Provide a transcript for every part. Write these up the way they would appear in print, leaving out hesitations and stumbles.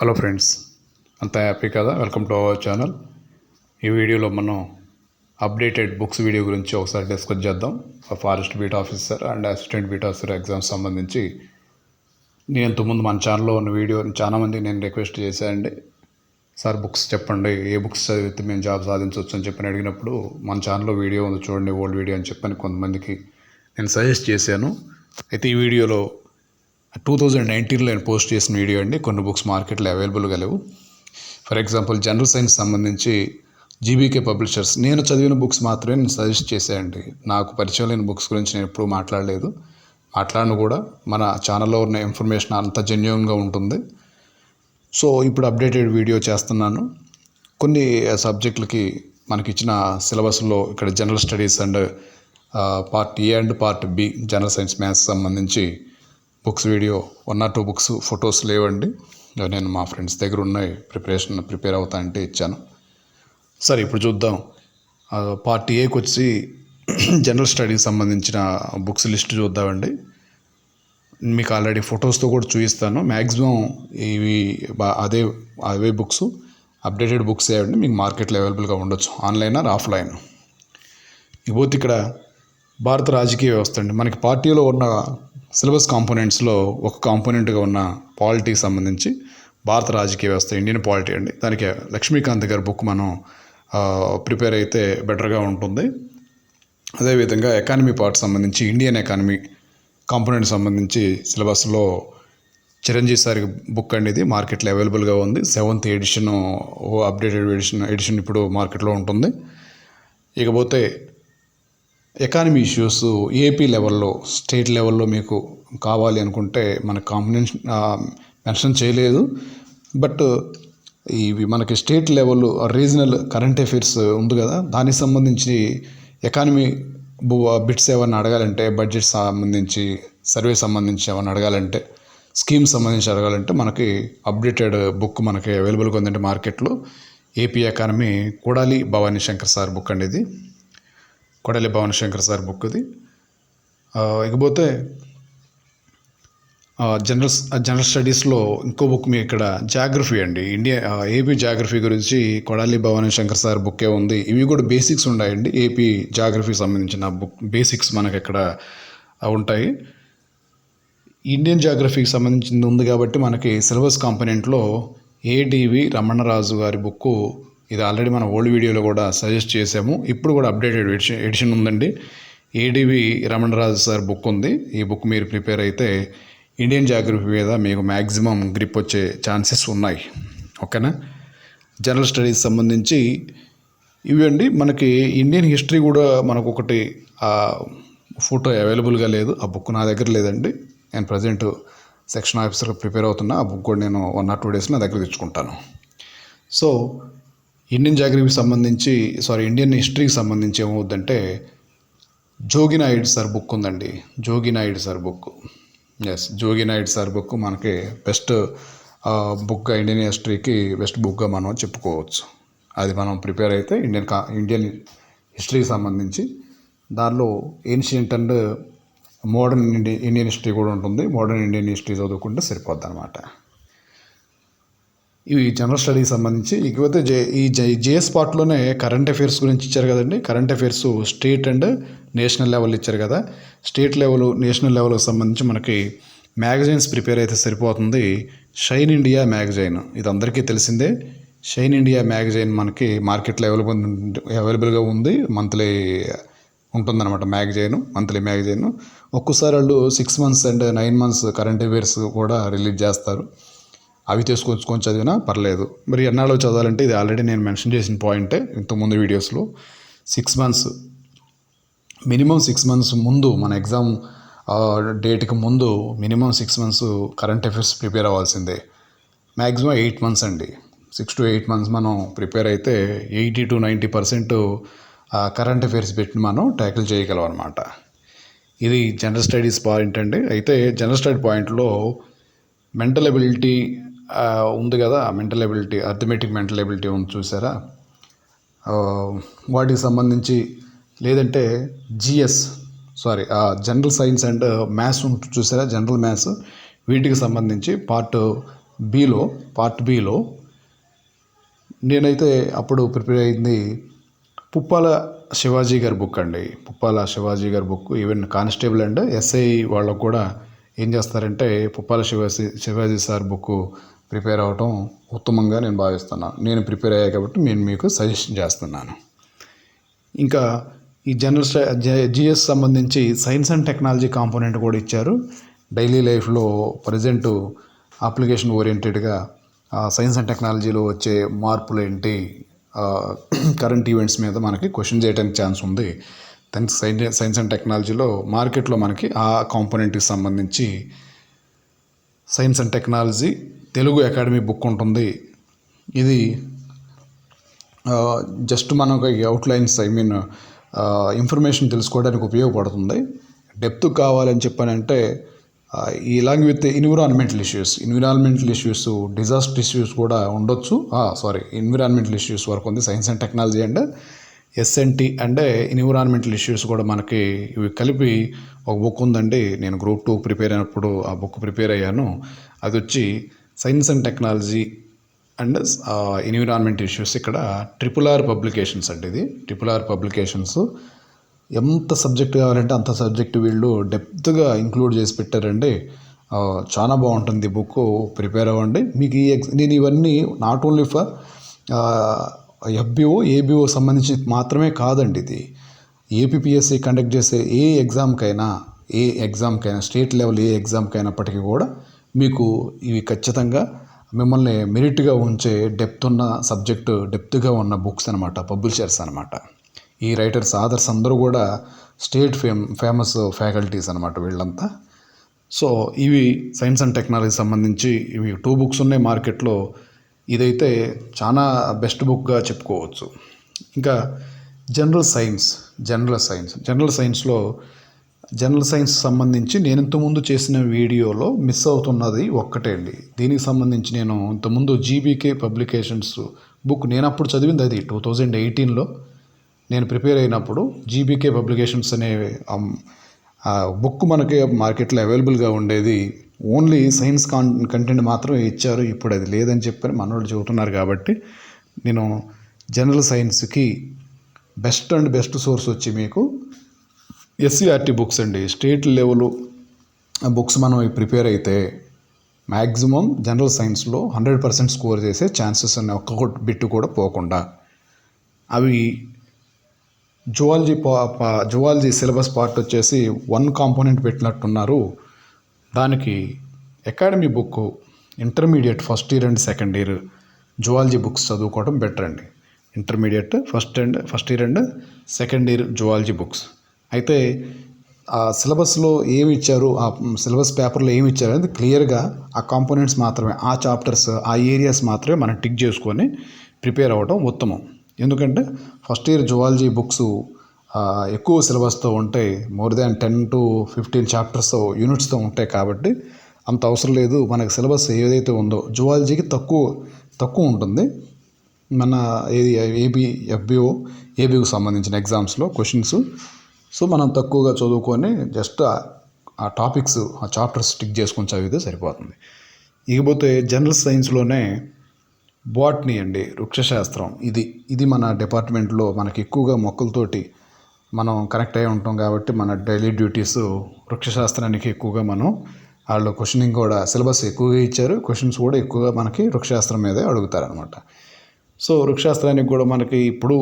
Hello friends, అంతా happy కదా? Welcome to our channel. ఈ వీడియోలో మనం అప్డేటెడ్ బుక్స్ వీడియో గురించి ఒకసారి డిస్కస్ చేద్దాం. Forest beat officer and assistant beat officer exams సంబంధించి నేను ఇంతకుముందు మన ఛానల్లో ఉన్న వీడియో చాలామంది నేను రిక్వెస్ట్ చేశానండి. సార్ బుక్స్ చెప్పండి, ఏ బుక్స్ చదివితే మేము జాబ్ సాధించవచ్చు అని చెప్పని అడిగినప్పుడు మన ఛానల్లో వీడియో ఉంది చూడండి, ఓల్డ్ వీడియో అని చెప్పని కొంతమందికి నేను సజెస్ట్ చేశాను. అయితే ఈ వీడియోలో 2019లో నేను పోస్ట్ చేసిన వీడియో అండి. కొన్ని బుక్స్ మార్కెట్లో అవైలబుల్గా లేవు. ఫర్ ఎగ్జాంపుల్ జనరల్ సైన్స్ సంబంధించి జీబీకే పబ్లిషర్స్ నేను చదివిన బుక్స్ మాత్రమే నేను సజెస్ట్ చేశానండి. నాకు పరిచయం లేని బుక్స్ గురించి నేను ఎప్పుడూ మాట్లాడలేదు. మాట్లాడిన కూడా మన ఛానల్లో ఉన్న ఇన్ఫర్మేషన్ అంత జెన్యూన్గా ఉంటుంది. సో ఇప్పుడు అప్డేటెడ్ వీడియో చేస్తున్నాను. కొన్ని సబ్జెక్టులకి మనకి ఇచ్చిన సిలబస్లో ఇక్కడ general studies and part A and part B general science maths సంబంధించి books video 1 or 2 books photos లేవండి. నేను మా ఫ్రెండ్స్ దగ్గర ఉన్నాయి, ప్రిపేర్ అవుతా అంటే ఇచ్చాను. సరే ఇప్పుడు చూద్దాం. పార్ట్ ఏకి వచ్చి జనరల్ స్టడీకి సంబంధించిన బుక్స్ లిస్ట్ చూద్దామండి. మీకు ఆల్రెడీ ఫొటోస్తో కూడా చూపిస్తాను. మ్యాక్సిమం ఇవి అవే బుక్స్ అప్డేటెడ్ బుక్స్ ఏవండి, మీకు మార్కెట్లో అవైలబుల్గా ఉండొచ్చు, ఆన్లైన్ ఆర్ ఆఫ్లైన్. ఇకపోతే ఇక్కడ భారత రాజకీయ వ్యవస్థ అండి. మనకి పార్టీలో ఉన్న సిలబస్ కాంపోనెంట్స్లో ఒక కాంపోనెంట్గా ఉన్న పాలిటీకి సంబంధించి భారత రాజకీయ వ్యవస్థ, ఇండియన్ పాలిటీ అండి. దానికి లక్ష్మీకాంత్ గారి బుక్ మనం ప్రిపేర్ అయితే బెటర్గా ఉంటుంది. అదేవిధంగా ఎకానమీ పార్ట్ సంబంధించి ఇండియన్ ఎకానమీ కాంపోనెంట్ సంబంధించి సిలబస్లో చిరంజీవి సార్ బుక్ అండి. ఇది మార్కెట్లో అవైలబుల్గా ఉంది. 7th ఎడిషన్ అప్డేటెడ్ ఎడిషన్ ఇప్పుడు మార్కెట్లో ఉంటుంది. ఇకపోతే ఎకానమీ ఇష్యూస్ ఏపీ లెవెల్లో, స్టేట్ లెవెల్లో మీకు కావాలి అనుకుంటే మన కాంపోనెంట్ మెన్షన్ చేయలేదు. బట్ ఇవి మనకి state level regional current affairs ఉంది కదా, దానికి సంబంధించి ఎకానమీ బిట్స్ ఏమన్నా అడగాలంటే, బడ్జెట్ సంబంధించి, సర్వే సంబంధించి ఏమన్నా అడగాలంటే, స్కీమ్స్ సంబంధించి అడగాలంటే మనకి అప్డేటెడ్ బుక్ మనకి అవైలబుల్గా ఉందంటే మార్కెట్లో. AP economy Kodali Bhavani Shankar sir book అండి. ఇది కొడాలి భవానీ శంకర్ సార్ బుక్ ఇది. ఇకపోతే జనరల్ స్టడీస్లో ఇంకో బుక్ మీ ఇక్కడ జాగ్రఫీ అండి. ఏపీ జాగ్రఫీ గురించి కొడాలి భవానీ శంకర్ సార్ బుక్కే ఉంది. ఇవి కూడా బేసిక్స్ ఉన్నాయండి. ఏపీ జాగ్రఫీ సంబంధించిన బుక్ బేసిక్స్ మనకి ఇక్కడ ఉంటాయి. ఇండియన్ జాగ్రఫీకి సంబంధించింది ఉంది కాబట్టి మనకి సిలబస్ కాంపోనెంట్లో ఏడివి రమణరాజు గారి బుక్, ఇది ఆల్రెడీ మన ఓల్డ్ వీడియోలో కూడా సజెస్ట్ చేసాము. ఇప్పుడు కూడా అప్డేటెడ్ ఎడిషన్ ఉందండి. ఏడివి రమణరాజు సార్ బుక్ ఉంది. ఈ బుక్ మీరు ప్రిపేర్ అయితే ఇండియన్ జాగ్రఫీ మీద మీకు మ్యాక్సిమం గ్రిప్ వచ్చే ఛాన్సెస్ ఉన్నాయి. ఓకేనా? జనరల్ స్టడీస్ సంబంధించి ఇవి అండి. మనకి ఇండియన్ హిస్టరీ కూడా మనకు ఒకటి ఫోటో అవైలబుల్గా లేదు. ఆ బుక్ నా దగ్గర లేదండి. నేను ప్రజెంట్ సెక్షన్ ఆఫీసర్గా ప్రిపేర్ అవుతున్నా. ఆ బుక్ కూడా నేను 1 or 2 days నా దగ్గర తెచ్చుకుంటాను. సో ఇండియన్ హిస్టరీకి సంబంధించి ఏమవుద్దంటే జోగి నాయుడు సార్ బుక్ ఉందండి. జోగి నాయుడు సార్ బుక్ మనకి బెస్ట్ బుక్గా, ఇండియన్ హిస్టరీకి బెస్ట్ బుక్గా మనం చెప్పుకోవచ్చు. అది మనం ప్రిపేర్ అయితే ఇండియన్ హిస్టరీకి సంబంధించి దానిలో ancient and modern Indian history కూడా ఉంటుంది. మోడర్న్ ఇండియన్ హిస్టరీ చదువుకుంటే సరిపోద్ది అనమాట. ఇవి జనరల్ స్టడీకి సంబంధించి. ఇకపోతే జేఎస్ పార్ట్లోనే కరెంట్ అఫైర్స్ గురించి ఇచ్చారు కదండి. Current affairs state and national level ఇచ్చారు కదా. స్టేట్ లెవెల్, నేషనల్ లెవెల్కి సంబంధించి మనకి మ్యాగజైన్స్ ప్రిపేర్ అయితే సరిపోతుంది. షైన్ ఇండియా మ్యాగజైన్ ఇది అందరికీ తెలిసిందే. షైన్ ఇండియా మ్యాగజైన్ మనకి మార్కెట్లో అవైలబుల్గా ఉంది. మంత్లీ ఉంటుందన్నమాట మంత్లీ మ్యాగజైన్. ఒక్కోసారి వాళ్ళు 6 months and 9 months current affairs కూడా రిలీజ్ చేస్తారు. అవి తీసుకొచ్చుకొని చదివినా పర్లేదు. మరి ఎన్నాళ్ళు చదవాలంటే ఇది ఆల్రెడీ నేను మెన్షన్ చేసిన పాయింటే ఇంతకుముందు వీడియోస్లో. 6 months, మినిమం 6 months ముందు, మన ఎగ్జామ్ డేట్కి ముందు minimum 6 months current affairs prepare అవ్వాల్సిందే. మ్యాక్సిమం 8 months అండి. 6 to 8 months మనం ప్రిపేర్ అయితే 80 to 90% కరెంట్ అఫైర్స్ పెట్టి మనం ట్యాకిల్ చేయగలం అనమాట. ఇది జనరల్ స్టడీస్ పాయింట్ అండి. అయితే జనరల్ స్టడీ పాయింట్లో మెంటల్ ఎబిలిటీ ఉంది కదా, అర్థమెటిక్ మెంటల్ ఎబిలిటీ ఉంది చూసారా, వాటికి సంబంధించి, లేదంటే జనరల్ సైన్స్ అండ్ మ్యాథ్స్ ఉంటుంది చూసారా, జనరల్ మ్యాథ్స్, వీటికి సంబంధించి పార్ట్ బిలో పార్ట్ బిలో నేనైతే అప్పుడు ప్రిపేర్ అయింది పుప్పాల శివాజీ గారి బుక్ అండి. పుప్పాల శివాజీ గారి book. Even constable and SI వాళ్ళకు కూడా ఏం చేస్తారంటే Puppala Shivaji sir book prepare అవ్వటం ఉత్తమంగా నేను భావిస్తున్నాను. నేను ప్రిపేర్ అయ్యా కాబట్టి నేను మీకు సజెషన్ చేస్తున్నాను. ఇంకా ఈ జిఎస్ సంబంధించి సైన్స్ అండ్ టెక్నాలజీ కాంపోనెంట్ కూడా ఇచ్చారు. డైలీ లైఫ్లో ప్రజెంట్ అప్లికేషన్ ఓరియంటెడ్గా సైన్స్ అండ్ టెక్నాలజీలో వచ్చే మార్పులు ఏంటి, కరెంట్ ఈవెంట్స్ మీద మనకి క్వశ్చన్ చేయడానికి ఛాన్స్ ఉంది. దానికి సైన్స్ అండ్ టెక్నాలజీలో మార్కెట్లో మనకి ఆ కాంపోనెంట్కి సంబంధించి science and technology Telugu academy book ఉంటుంది. ఇది జస్ట్ మనకు అవుట్లైన్స్ ఇన్ఫర్మేషన్ తెలుసుకోవడానికి ఉపయోగపడుతుంది. డెప్త్ కావాలని చెప్పానంటే along with environmental issues disaster issues కూడా ఉండొచ్చు. ఎన్విరాన్మెంటల్ ఇష్యూస్ వరకు ఉంది. Science and technology and SNT and environmental issues కూడా మనకి ఇవి కలిపి ఒక బుక్ ఉందండి. నేను గ్రూప్ 2 ప్రిపేర్ అయినప్పుడు ఆ బుక్ ప్రిపేర్ అయ్యాను. అది వచ్చి science and technology and environment issues. ఇక్కడ RRR పబ్లికేషన్స్ అండి. ఇది RRR పబ్లికేషన్స్. ఎంత సబ్జెక్ట్ కావాలంటే అంత సబ్జెక్ట్ వీళ్ళు డెప్త్గా ఇంక్లూడ్ చేసి పెట్టారండి. చాలా బాగుంటుంది బుక్. ప్రిపేర్ అవ్వండి. మీకు నేను ఇవన్నీ not only for FBO ABO సంబంధించి మాత్రమే కాదండి. ఇది ఏపీపీఎస్సీ కండక్ట్ చేసే ఏ ఎగ్జామ్కైనా స్టేట్ లెవెల్ ఏ ఎగ్జామ్కైనప్పటికీ కూడా మీకు ఇవి ఖచ్చితంగా మిమ్మల్ని మెరిట్గా ఉంచే డెప్త్గా ఉన్న బుక్స్ అనమాట, పబ్లిషర్స్ అనమాట. ఈ రైటర్స్ ఆథర్స్ అందరూ కూడా స్టేట్ ఫేమస్ ఫ్యాకల్టీస్ అనమాట వీళ్ళంతా. సో ఇవి సైన్స్ అండ్ టెక్నాలజీ సంబంధించి ఇవి 2 బుక్స్ ఉన్నాయి మార్కెట్లో. ఇదైతే చాలా బెస్ట్ బుక్గా చెప్పుకోవచ్చు. ఇంకా జనరల్ సైన్స్ సంబంధించి నేను ఇంతకుముందు చేసిన వీడియోలో మిస్ అవుతున్నది ఒక్కటే అండి. దీనికి సంబంధించి నేను ఇంతకుముందు జీబీకే పబ్లికేషన్స్ బుక్ నేను అప్పుడు చదివింది అది 2018లో నేను ప్రిపేర్ అయినప్పుడు. జీబీకే పబ్లికేషన్స్ అనే బుక్ మనకి మార్కెట్లో అవైలబుల్గా ఉండేది. ఓన్లీ సైన్స్ కంటెంట్ మాత్రమే ఇచ్చారు. ఇప్పుడు అది లేదని చెప్పని మనోళ్ళు చెబుతున్నారు. కాబట్టి నేను జనరల్ సైన్స్కి బెస్ట్ సోర్స్ వచ్చి మీకు SCRT బుక్స్ అండి. స్టేట్ లెవెల్ బుక్స్ మనం ప్రిపేర్ అయితే మ్యాక్సిమం జనరల్ సైన్స్లో 100% స్కోర్ చేసే ఛాన్సెస్ ఉన్నాయి, ఒక్క బిట్టు కూడా పోకుండా. అవి జువాలజీ సిలబస్ పార్ట్ వచ్చేసి 1 కాంపోనెంట్ పెట్టినట్టున్నారు. దానికి academy book intermediate first year and second year zoology books చదువుకోవడం బెటర్ అండి. Intermediate first year and second year zoology books. అయితే ఆ సిలబస్లో ఏమి ఇచ్చారు, ఆ సిలబస్ పేపర్లో ఏమి ఇచ్చారు అనేది క్లియర్గా ఆ కాంపోనెంట్స్ మాత్రమే, ఆ చాప్టర్స్, ఆ ఏరియాస్ మాత్రమే మనం టిక్ చేసుకొని ప్రిపేర్ అవ్వడం ఉత్తమం. ఎందుకంటే ఫస్ట్ ఇయర్ జువాలజీ బుక్స్ ఎక్కువ సిలబస్తో ఉంటాయి. మోర్ దాన్ 10 to 15 చాప్టర్స్ యూనిట్స్తో ఉంటాయి. కాబట్టి అంత అవసరం లేదు. మనకి సిలబస్ ఏదైతే ఉందో జువాలజీకి తక్కువ ఉంటుంది. మన FBO ABOకి సంబంధించిన ఎగ్జామ్స్లో క్వశ్చన్స్. సో మనం తక్కువగా చదువుకొని జస్ట్ ఆ టాపిక్స్, ఆ చాప్టర్స్ టిక్ చేసుకొని చదివితే సరిపోతుంది. ఇకపోతే జనరల్ సైన్స్లోనే బాటనీ అండి, వృక్షశాస్త్రం. ఇది మన డిపార్ట్మెంట్లో మనకి ఎక్కువగా మొక్కలతోటి మనం కనెక్ట్ అయి ఉంటాం. కాబట్టి మన డైలీ డ్యూటీస్ వృక్షశాస్త్రానికి ఎక్కువగా వాళ్ళు క్వశ్చనింగ్ కూడా సిలబస్ ఎక్కువగా ఇచ్చారు. క్వశ్చన్స్ కూడా ఎక్కువగా మనకి వృక్షశాస్త్రం మీదే అడుగుతారనమాట. సో వృక్షశాస్త్రానికి కూడా మనకి ఇప్పుడు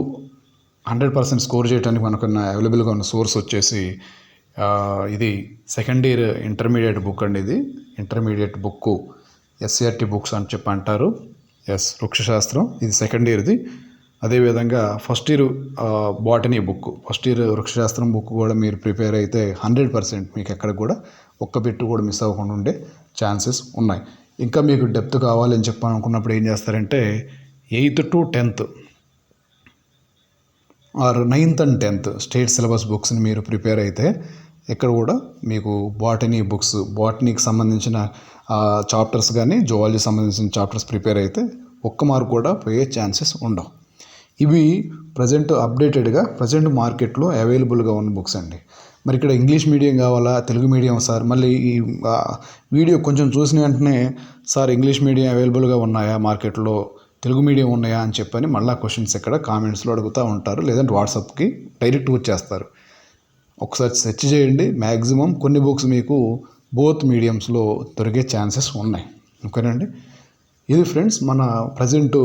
100% స్కోర్ చేయడానికి మనకున్న అవైలబుల్గా ఉన్న సోర్స్ వచ్చేసి ఇది సెకండ్ ఇయర్ ఇంటర్మీడియట్ బుక్ అండి. ఇది ఇంటర్మీడియట్ బుక్ SCRT బుక్స్ అని చెప్పి అంటారు. వృక్షశాస్త్రం ఇది సెకండ్ ఇయర్ది. అదేవిధంగా first year botany book, first year వృక్షశాస్త్రం బుక్ కూడా మీరు ప్రిపేర్ అయితే 100% మీకు ఎక్కడ కూడా ఒక్క బిట్టు కూడా మిస్ అవ్వకుండా ఉండే ఛాన్సెస్ ఉన్నాయి. ఇంకా మీకు డెప్త్ కావాలని చెప్పనుకున్నప్పుడు ఏం చేస్తారంటే 8th to 10th or 9th and 10th state syllabus బుక్స్ని మీరు ప్రిపేర్ అయితే ఇక్కడ కూడా మీకు బాటనీకి సంబంధించిన చాప్టర్స్ కానీ జువాలజీ సంబంధించిన చాప్టర్స్ ప్రిపేర్ అయితే ఒక్క మార్క్ కూడా పోయే ఛాన్సెస్ ఉండవు. ఇవి ప్రజెంట్ మార్కెట్లో అవైలబుల్గా ఉన్న బుక్స్ అండి. మరి ఇక్కడ ఇంగ్లీష్ మీడియం కావాలా తెలుగు మీడియం సార్, మళ్ళీ ఈ వీడియో కొంచెం చూసిన వెంటనే సార్ ఇంగ్లీష్ మీడియం అవైలబుల్గా ఉన్నాయా మార్కెట్లో, తెలుగు మీడియం ఉన్నాయా అని చెప్పని మళ్ళీ క్వశ్చన్స్ ఇక్కడ కామెంట్స్లో అడుగుతూ ఉంటారు, లేదంటే వాట్సాప్కి డైరెక్ట్ వచ్చేస్తారు. ఒకసారి సెర్చ్ చేయండి. మ్యాక్సిమం కొన్ని బుక్స్ మీకు బోత్ మీడియంస్లో దొరికే ఛాన్సెస్ ఉన్నాయి. ఓకేనండి. ఇది ఫ్రెండ్స్ మన ప్రజెంటు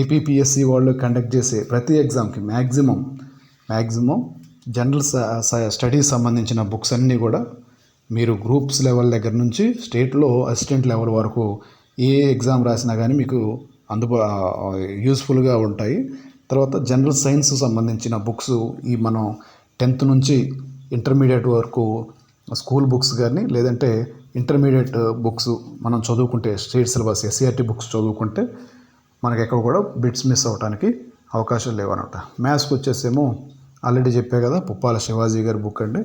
ఏపీపీఎస్సి వాళ్ళు కండక్ట్ చేసే ప్రతి ఎగ్జామ్కి మ్యాక్సిమం జనరల్ స్టడీస్ సంబంధించిన బుక్స్ అన్నీ కూడా మీరు గ్రూప్స్ లెవెల్ దగ్గర నుంచి స్టేట్లో అసిస్టెంట్ లెవెల్ వరకు ఏ ఎగ్జామ్ రాసినా కానీ మీకు యూస్ఫుల్గా ఉంటాయి. తర్వాత జనరల్ సైన్స్ సంబంధించిన బుక్స్ ఈ మనం 10th నుంచి ఇంటర్మీడియట్ వరకు స్కూల్ బుక్స్ కానీ లేదంటే ఇంటర్మీడియట్ బుక్స్ మనం చదువుకుంటే స్టేట్ సిలబస్ SCRT బుక్స్ చదువుకుంటే మనకి ఎక్కడ కూడా బిట్స్ మిస్ అవ్వడానికి అవకాశం లేవన్నమాట. మ్యాథ్స్కి వచ్చేసేమో ఆల్రెడీ చెప్పే కదా, పుప్పాల శివాజీ గారి బుక్ అండి.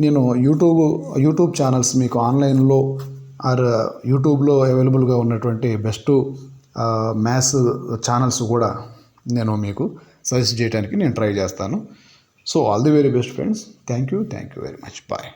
నేను యూట్యూబ్ ఛానల్స్ మీకు ఆన్లైన్లో ఆర్ యూట్యూబ్లో అవైలబుల్గా ఉన్నటువంటి బెస్ట్ మ్యాథ్స్ ఛానల్స్ కూడా నేను మీకు సజెస్ట్ చేయడానికి నేను ట్రై చేస్తాను. So all the very best friends. Thank you very much. Bye.